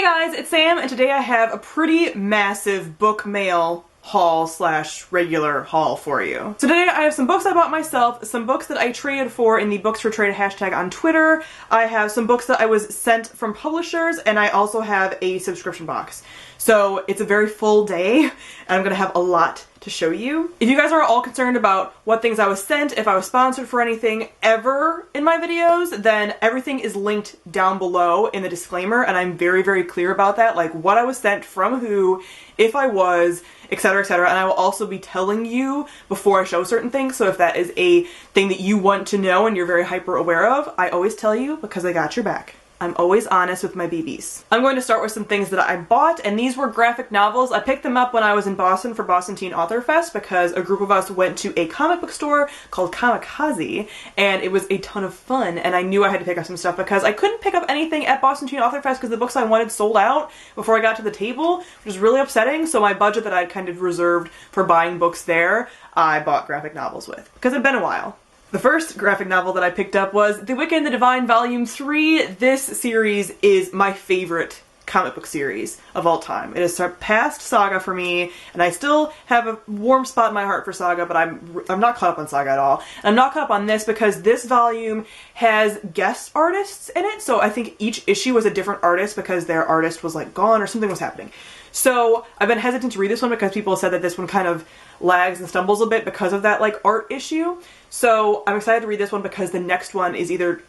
Hey guys, it's Sam, and today I have a pretty massive book mail haul slash regular haul for you. So today I have some books I bought myself, some books that I traded for in the Books for Trade hashtag on Twitter, I have some books that I was sent from publishers, and I also have a subscription box. So it's a very full day, and I'm gonna have a lot to show you. If you guys are all concerned about what things I was sent, if I was sponsored for anything ever in my videos, then everything is linked down below in the disclaimer, and I'm very, very clear about that, like what I was sent from who, if I was, etc, etc, and I will also be telling you before I show certain things, so if that is a thing that you want to know and you're very hyper aware of, I always tell you because I got your back. I'm always honest with my BBs. I'm going to start with some things that I bought, and these were graphic novels. I picked them up when I was in Boston for Boston Teen Author Fest because a group of us went to a comic book store called Kamikaze, and it was a ton of fun, and I knew I had to pick up some stuff because I couldn't pick up anything at Boston Teen Author Fest because the books I wanted sold out before I got to the table, which was really upsetting, so my budget that I'd kind of reserved for buying books there, I bought graphic novels with, because it'd been a while. The first graphic novel that I picked up was The Wiccan The Divine Volume 3. This series is my favorite comic book series of all time. It has surpassed Saga for me, and I still have a warm spot in my heart for Saga, but I'm not caught up on Saga at all. And I'm not caught up on this because this volume has guest artists in it, so I think each issue was a different artist because their artist was like gone or something was happening. So I've been hesitant to read this one because people said that this one kind of lags and stumbles a bit because of that like art issue. So I'm excited to read this one because the next one is either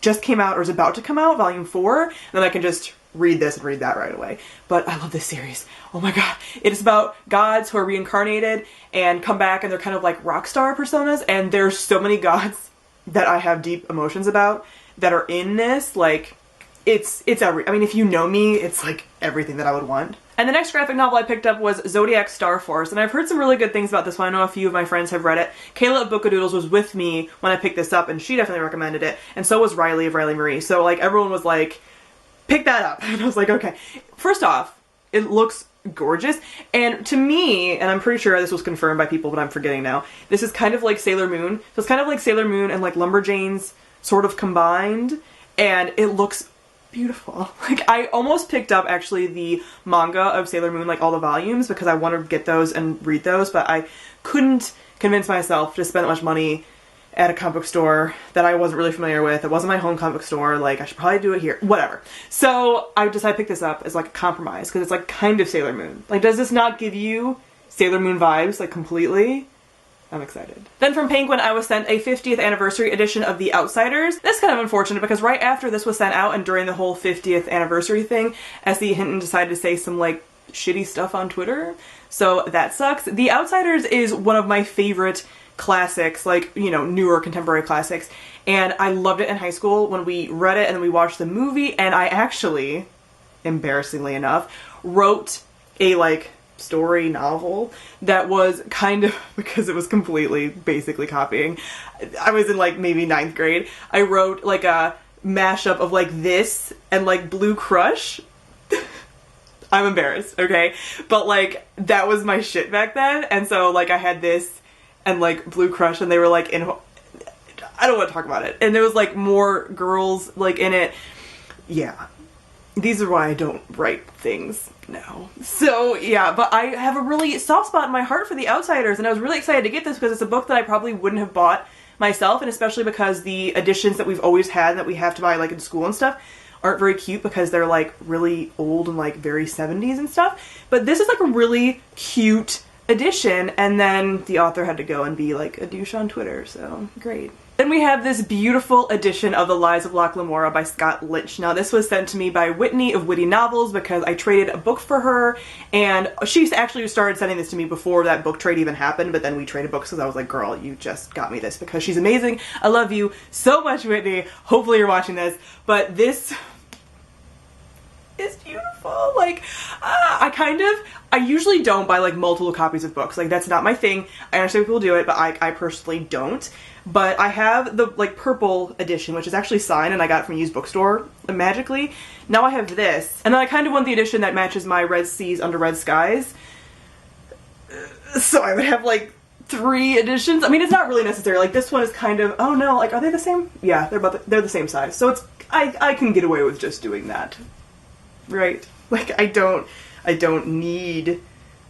just came out or is about to come out, volume 4, and then I can just read this and read that right away. But I love this series. Oh my god. It is about gods who are reincarnated and come back, and they're kind of like rock star personas, and there's so many gods that I have deep emotions about that are in this. Like, it's I mean, if you know me, it's like everything that I would want. And the next graphic novel I picked up was Zodiac Star Force, and I've heard some really good things about this one. I know a few of my friends have read it. Kayla of Bookadoodles was with me when I picked this up, and she definitely recommended it, and so was Riley of Riley Marie. So like everyone was like, pick that up. And I was like, okay. First off, it looks gorgeous, and to me, and I'm pretty sure this was confirmed by people, but I'm forgetting now, this is kind of like Sailor Moon. So it's kind of like Sailor Moon and like Lumberjanes sort of combined, and it looks beautiful. Like, I almost picked up actually the manga of Sailor Moon, like all the volumes, because I want to get those and read those, but I couldn't convince myself to spend that much money at a comic book store that I wasn't really familiar with. It wasn't my home comic book store, like I should probably do it here, whatever. So I decided to pick this up as like a compromise, because it's like kind of Sailor Moon. Like, does this not give you Sailor Moon vibes, like completely? I'm excited. Then from Penguin, I was sent a 50th anniversary edition of The Outsiders. That's kind of unfortunate because right after this was sent out and during the whole 50th anniversary thing, S.E. Hinton decided to say some like shitty stuff on Twitter. So that sucks. The Outsiders is one of my favorite classics, like, you know, newer contemporary classics. And I loved it in high school when we read it and then we watched the movie, and I actually, embarrassingly enough, wrote a like story novel that was kind of, because it was completely basically copying, I was in like maybe 9th grade, I wrote like a mashup of like this and like Blue Crush. I'm embarrassed, okay? But like that was my shit back then, and so like I had this and like Blue Crush, and they were like in, I don't want to talk about it, and there was like more girls like in it. Yeah, these are why I don't write things now. So yeah, but I have a really soft spot in my heart for The Outsiders, and I was really excited to get this because it's a book that I probably wouldn't have bought myself, and especially because the editions that we've always had that we have to buy like in school and stuff aren't very cute because they're like really old and like very 70s and stuff. But this is like a really cute edition, and then the author had to go and be like a douche on Twitter, so great. Then we have this beautiful edition of The Lies of Locke Lamora by Scott Lynch. Now this was sent to me by Whitney of Witty Novels because I traded a book for her, and she actually started sending this to me before that book trade even happened, but then we traded books because I was like, girl, you just got me this because she's amazing. I love you so much, Whitney. Hopefully you're watching this, but this is beautiful. Like, I usually don't buy like multiple copies of books. Like, that's not my thing. I understand people do it, but I personally don't. But I have the like purple edition, which is actually signed, and I got it from a used bookstore magically. Now I have this, and then I kind of want the edition that matches my Red Seas Under Red Skies. So I would have like 3 editions. I mean, it's not really necessary. Like, this one is kind of, oh no, like, are they the same? Yeah, they're the same size. So it's, I can get away with just doing that. right? Like, I don't need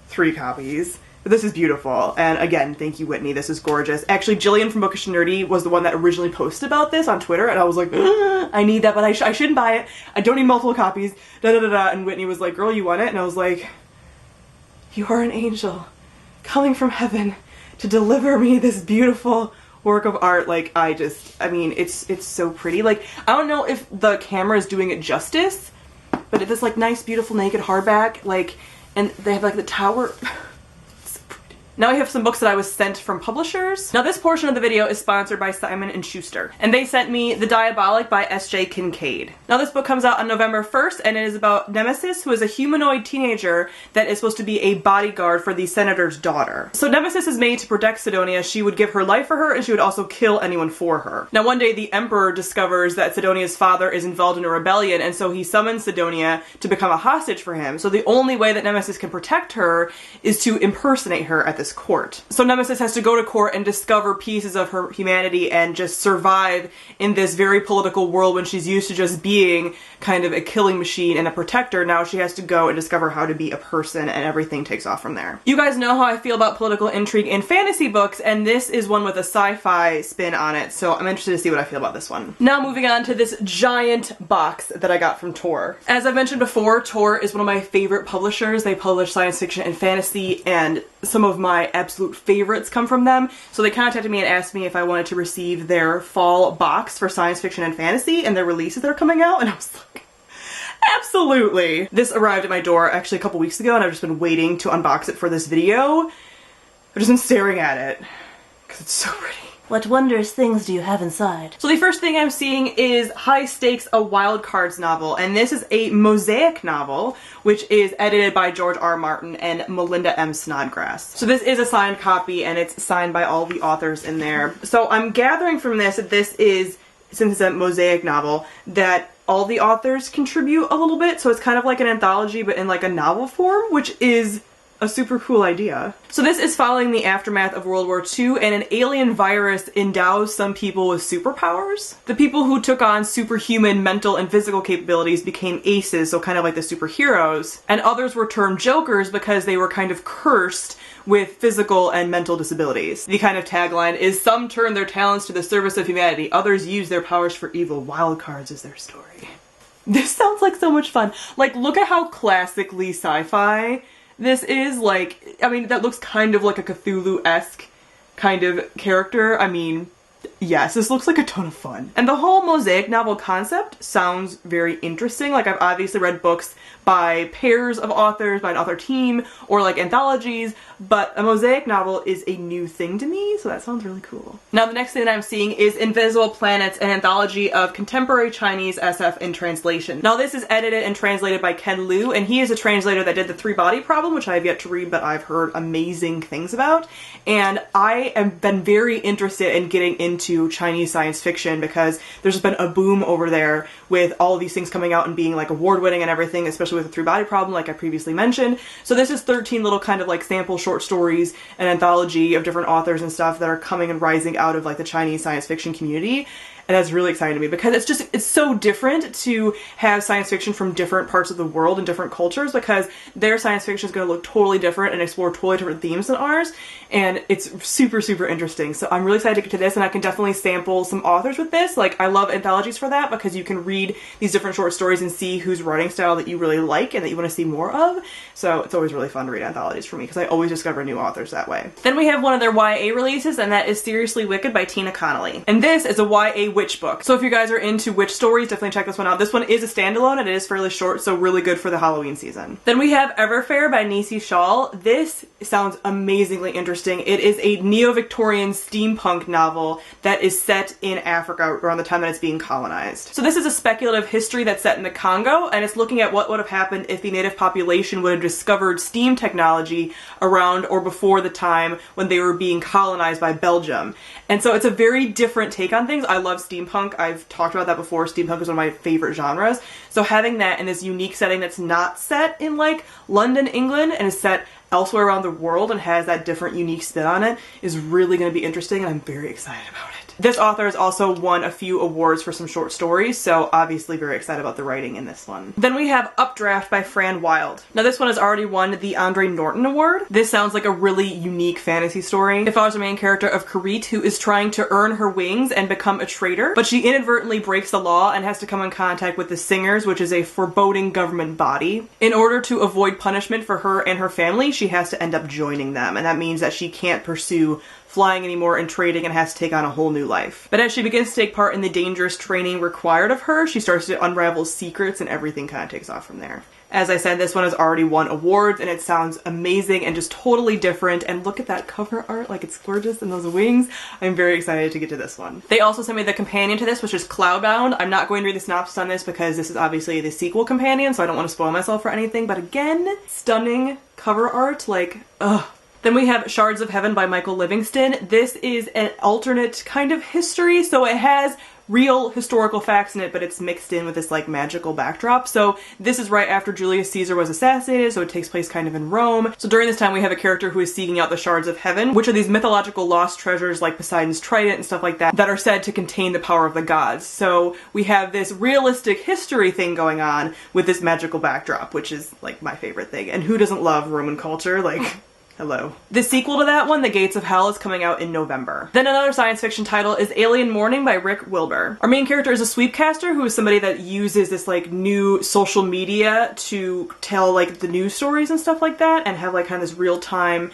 3 copies. But this is beautiful, and again, thank you, Whitney. This is gorgeous. Actually, Jillian from Bookish and Nerdy was the one that originally posted about this on Twitter, and I was like, I need that, but I shouldn't buy it. I don't need multiple copies. Da da da da. And Whitney was like, girl, you want it? And I was like, you are an angel coming from heaven to deliver me this beautiful work of art. Like, I mean, it's so pretty. Like, I don't know if the camera is doing it justice, but it's this like nice, beautiful, naked hardback, like, and they have like the tower. Now I have some books that I was sent from publishers. Now this portion of the video is sponsored by Simon & Schuster, and they sent me The Diabolic by S.J. Kincaid. Now this book comes out on November 1st, and it is about Nemesis, who is a humanoid teenager that is supposed to be a bodyguard for the senator's daughter. So Nemesis is made to protect Sidonia. She would give her life for her, and she would also kill anyone for her. Now one day the Emperor discovers that Sidonia's father is involved in a rebellion, and so he summons Sidonia to become a hostage for him. So the only way that Nemesis can protect her is to impersonate her at this court. So Nemesis has to go to court and discover pieces of her humanity and just survive in this very political world. When she's used to just being kind of a killing machine and a protector, now she has to go and discover how to be a person, and everything takes off from there. You guys know how I feel about political intrigue in fantasy books, and this is one with a sci-fi spin on it, so I'm interested to see what I feel about this one. Now moving on to this giant box that I got from Tor. As I mentioned before, Tor is one of my favorite publishers. They publish science fiction and fantasy, and some of my absolute favorites come from them. So they contacted me and asked me if I wanted to receive their fall box for science fiction and fantasy and their releases that are coming out, and I was like, absolutely! This arrived at my door actually a couple weeks ago, and I've just been waiting to unbox it for this video. I've just been staring at it because it's so pretty. What wondrous things do you have inside? So the first thing I'm seeing is High Stakes, a Wild Cards novel, and this is a Mosaic novel, which is edited by George R. Martin and Melinda M. Snodgrass. So this is a signed copy, and it's signed by all the authors in there. So I'm gathering from this that this is, since it's a Mosaic novel, that all the authors contribute a little bit, so it's kind of like an anthology, but in like a novel form, which is a super cool idea. So this is following the aftermath of World War II, and an alien virus endows some people with superpowers. The people who took on superhuman mental and physical capabilities became aces, so kind of like the superheroes, and others were termed jokers because they were kind of cursed with physical and mental disabilities. The kind of tagline is, some turn their talents to the service of humanity, others use their powers for evil. Wild cards is their story. This sounds like so much fun. Like, look at how classically sci-fi this is. Like, I mean, that looks kind of like a Cthulhu-esque kind of character. I mean, yes, this looks like a ton of fun. And the whole Mosaic novel concept sounds very interesting. Like, I've obviously read books by pairs of authors, by an author team, or like anthologies, but a Mosaic novel is a new thing to me, so that sounds really cool. Now the next thing that I'm seeing is Invisible Planets, an anthology of contemporary Chinese SF in translation. Now this is edited and translated by Ken Liu, and he is a translator that did The Three-Body Problem, which I have yet to read, but I've heard amazing things about. And I have been very interested in getting into Chinese science fiction because there's been a boom over there with all of these things coming out and being like award-winning and everything, especially with The Three-Body Problem, like I previously mentioned. So this is 13 little kind of like sample short stories, an anthology of different authors and stuff that are coming and rising out of like the Chinese science fiction community. And that's really exciting to me because it's so different to have science fiction from different parts of the world and different cultures, because their science fiction is going to look totally different and explore totally different themes than ours. And it's super, super interesting. So I'm really excited to get to this, and I can definitely sample some authors with this. Like, I love anthologies for that because you can read these different short stories and see whose writing style that you really like and that you want to see more of. So it's always really fun to read anthologies for me because I always discover new authors that way. Then we have one of their YA releases, and that is Seriously Wicked by Tina Connolly. And this is a YA witch book. So if you guys are into witch stories, definitely check this one out. This one is a standalone and it is fairly short, so really good for the Halloween season. Then we have Everfair by Nisi Shawl. This sounds amazingly interesting. It is a neo-Victorian steampunk novel that is set in Africa around the time that it's being colonized. So this is a speculative history that's set in the Congo, and it's looking at what would have happened if the native population would have discovered steam technology around or before the time when they were being colonized by Belgium. And so it's a very different take on things. I love steampunk. I've talked about that before. Steampunk is one of my favorite genres. So having that in this unique setting that's not set in like London, England, and is set elsewhere around the world and has that different unique spin on it is really going to be interesting, and I'm very excited about it. This author has also won a few awards for some short stories, so obviously very excited about the writing in this one. Then we have Updraft by Fran Wilde. Now this one has already won the Andre Norton Award. This sounds like a really unique fantasy story. It follows the main character of Karit, who is trying to earn her wings and become a traitor, but she inadvertently breaks the law and has to come in contact with the Singers, which is a foreboding government body. In order to avoid punishment for her and her family, she has to end up joining them, and that means that she can't pursue flying anymore and trading and has to take on a whole new life. But as she begins to take part in the dangerous training required of her, she starts to unravel secrets and everything kind of takes off from there. As I said, this one has already won awards and it sounds amazing and just totally different. And look at that cover art, like it's gorgeous, and those wings. I'm very excited to get to this one. They also sent me the companion to this, which is Cloudbound. I'm not going to read the synopsis on this because this is obviously the sequel companion, so I don't want to spoil myself for anything. But again, stunning cover art, like, ugh. Then we have Shards of Heaven by Michael Livingston. This is an alternate kind of history, so it has real historical facts in it, but it's mixed in with this like magical backdrop. So this is right after Julius Caesar was assassinated, so it takes place kind of in Rome. So during this time we have a character who is seeking out the Shards of Heaven, which are these mythological lost treasures like Poseidon's trident and stuff like that, that are said to contain the power of the gods. So we have this realistic history thing going on with this magical backdrop, which is like my favorite thing. And who doesn't love Roman culture? Like, hello. The sequel to that one, The Gates of Hell, is coming out in November. Then another science fiction title is Alien Morning by Rick Wilbur. Our main character is a sweepcaster who is somebody that uses this like new social media to tell like the news stories and stuff like that and have like kind of this real-time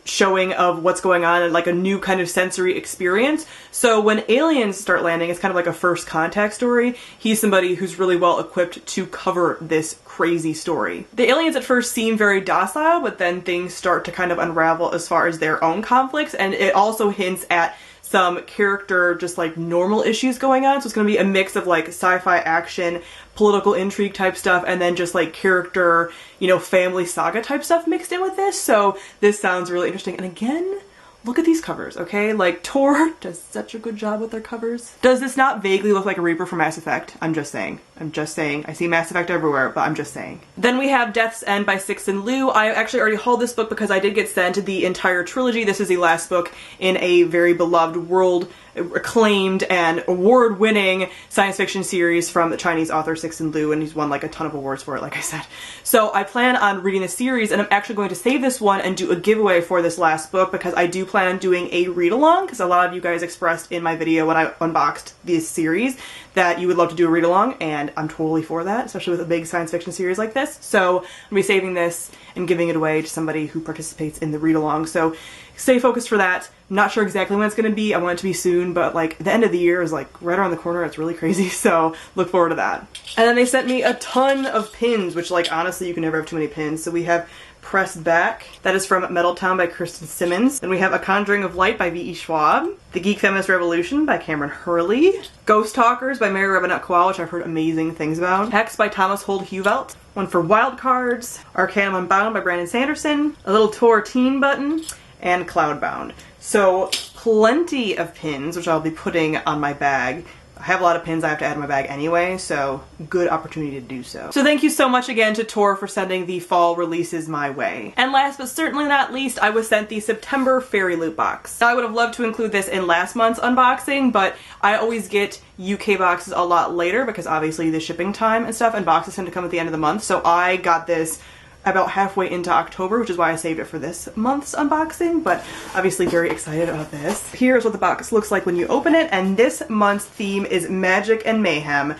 showing of what's going on and like a new kind of sensory experience. So when aliens start landing, it's kind of like a first contact story. He's somebody who's really well equipped to cover this crazy story. The aliens at first seem very docile, but then things start to kind of unravel as far as their own conflicts, and it also hints at some character just like normal issues going on. So it's going to be a mix of like sci-fi action, political intrigue type stuff, and then just like character, you know, family saga type stuff mixed in with this. So this sounds really interesting. And again, look at these covers, okay? Like, Tor does such a good job with their covers. Does this not vaguely look like a Reaper from Mass Effect? I'm just saying. I'm just saying. I see Mass Effect everywhere, but I'm just saying. Then we have Death's End by Six and Lieu. I actually already hauled this book because I did get sent the entire trilogy. This is the last book in a very beloved world acclaimed and award-winning science fiction series from the Chinese author Six and Lieu, and he's won like a ton of awards for it, like I said. So I plan on reading the series, and I'm actually going to save this one and do a giveaway for this last book because I do plan on doing a read-along, because a lot of you guys expressed in my video when I unboxed this series that you would love to do a read-along, and I'm totally for that, especially with a big science fiction series like this. So I'm going to be saving this and giving it away to somebody who participates in the read-along. So stay focused for that. I'm not sure exactly when it's going to be. I want it to be soon, but like the end of the year is like right around the corner. It's really crazy, so look forward to that. And then they sent me a ton of pins, which like honestly you can never have too many pins. So we have Pressed Back, that is from Metaltown by Kristen Simmons. Then we have A Conjuring of Light by V.E. Schwab. The Geek Feminist Revolution by Cameron Hurley. Ghost Talkers by Mary Robinette Kowal, which I've heard amazing things about. Hex by Thomas Holt Huvelt. One for Wild Cards. Arcanum Unbound by Brandon Sanderson. A Little Tor Teen Button. And Cloudbound. So plenty of pins, which I'll be putting on my bag. I have a lot of pins I have to add to my bag anyway, so good opportunity to do so. So thank you so much again to Tor for sending the fall releases my way. And last but certainly not least, I was sent the September Ferry Loop box. Now I would have loved to include this in last month's unboxing, but I always get UK boxes a lot later because obviously the shipping time and stuff, and boxes tend to come at the end of the month, so I got this about halfway into October, which is why I saved it for this month's unboxing, but obviously very excited about this. Here's what the box looks like when you open it, and this month's theme is magic and mayhem.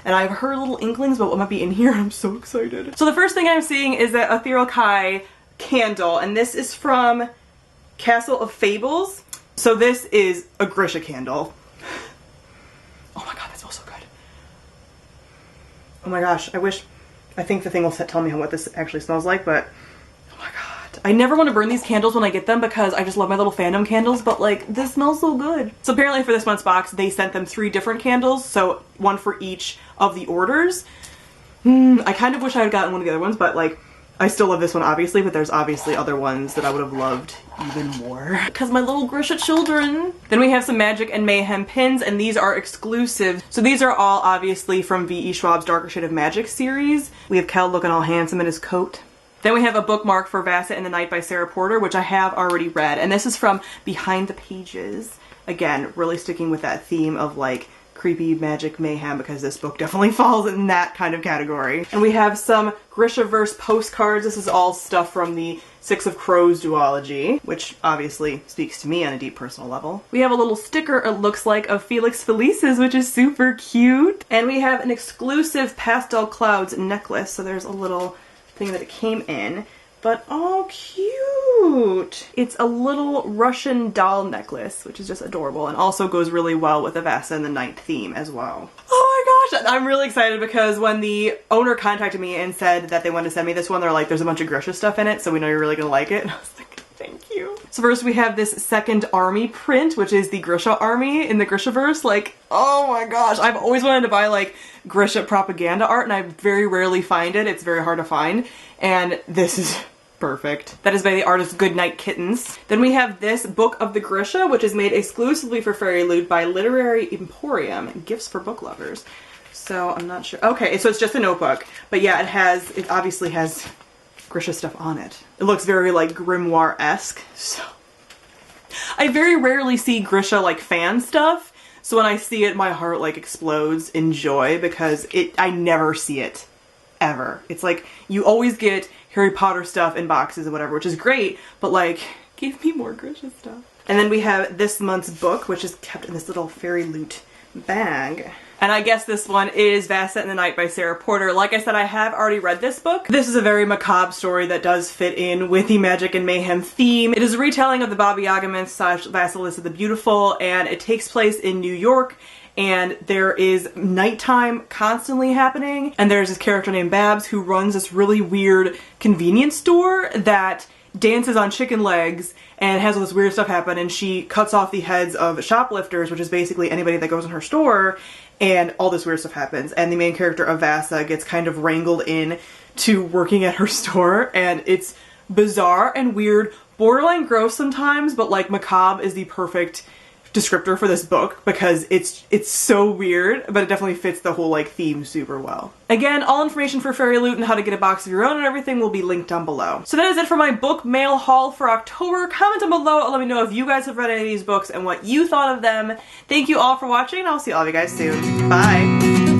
And I've heard little inklings about what might be in here. I'm so excited. So the first thing I'm seeing is that Ethereal Kai candle, and this is from Castle of Fables. So this is a Grisha candle. Oh my god, that smells so good. Oh my gosh, I think the thing will tell me what this actually smells like, but oh my god. I never want to burn these candles when I get them because I just love my little fandom candles, but like, this smells so good. So apparently for this month's box, they sent them 3 different candles, so one for each of the orders. I kind of wish I had gotten one of the other ones, but like, I still love this one obviously, but there's obviously other ones that I would have loved even more. Because my little Grisha children. Then we have some Magic and Mayhem pins, and these are exclusive. So these are all obviously from V.E. Schwab's Darker Shade of Magic series. We have Kel looking all handsome in his coat. Then we have a bookmark for Vasa in the Night by Sarah Porter, which I have already read. And this is from Behind the Pages. Again, really sticking with that theme of like creepy magic mayhem, because this book definitely falls in that kind of category. And we have some Grisaverse postcards. This is all stuff from the Six of Crows duology, which obviously speaks to me on a deep personal level. We have a little sticker, it looks like, of Felix Felicis, which is super cute. And we have an exclusive Pastel Clouds necklace, so there's a little thing that it came in. But oh, cute! It's a little Russian doll necklace, which is just adorable, and also goes really well with the Vasa and the Night theme as well. Oh my gosh! I'm really excited because when the owner contacted me and said that they wanted to send me this one, they're like, there's a bunch of Grisha stuff in it, so we know you're really gonna like it. And I was like, thank you. So first we have this second army print, which is the Groeschel Army in the Grishaverse. Like, oh my gosh, I've always wanted to buy like Grisha propaganda art, and I very rarely find it. It's very hard to find, and this is perfect. That is by the artist Goodnight Kittens. Then we have this Book of the Grisha, which is made exclusively for Ferry Loop by Literary Emporium, Gifts for Book Lovers. So I'm not sure. Okay, so it's just a notebook, but yeah, it obviously has Grisha stuff on it. It looks very like grimoire-esque, so. I very rarely see Grisha like fan stuff, so when I see it, my heart like explodes in joy because I never see it. Ever. It's like, you always get Harry Potter stuff in boxes and whatever, which is great, but like, give me more Grisha stuff. And then we have this month's book, which is kept in this little Fairy Loot bag. And I guess this one is Vasa and the Night by Sarah Porter. Like I said, I have already read this book. This is a very macabre story that does fit in with the magic and mayhem theme. It is a retelling of the Baba Yaga myth / Vasilisa the Beautiful, and it takes place in New York. And there is nighttime constantly happening, and there's this character named Babs who runs this really weird convenience store that dances on chicken legs and has all this weird stuff happen, and she cuts off the heads of shoplifters, which is basically anybody that goes in her store, and all this weird stuff happens. And the main character of Vasa gets kind of wrangled in to working at her store, and it's bizarre and weird, borderline gross sometimes, but like macabre is the perfect descriptor for this book because it's so weird, but it definitely fits the whole like theme super well. Again, all information for Ferry Loot and how to get a box of your own and everything will be linked down below. So that is it for my book mail haul for October. Comment down below and let me know if you guys have read any of these books and what you thought of them. Thank you all for watching, and I'll see all of you guys soon. Bye!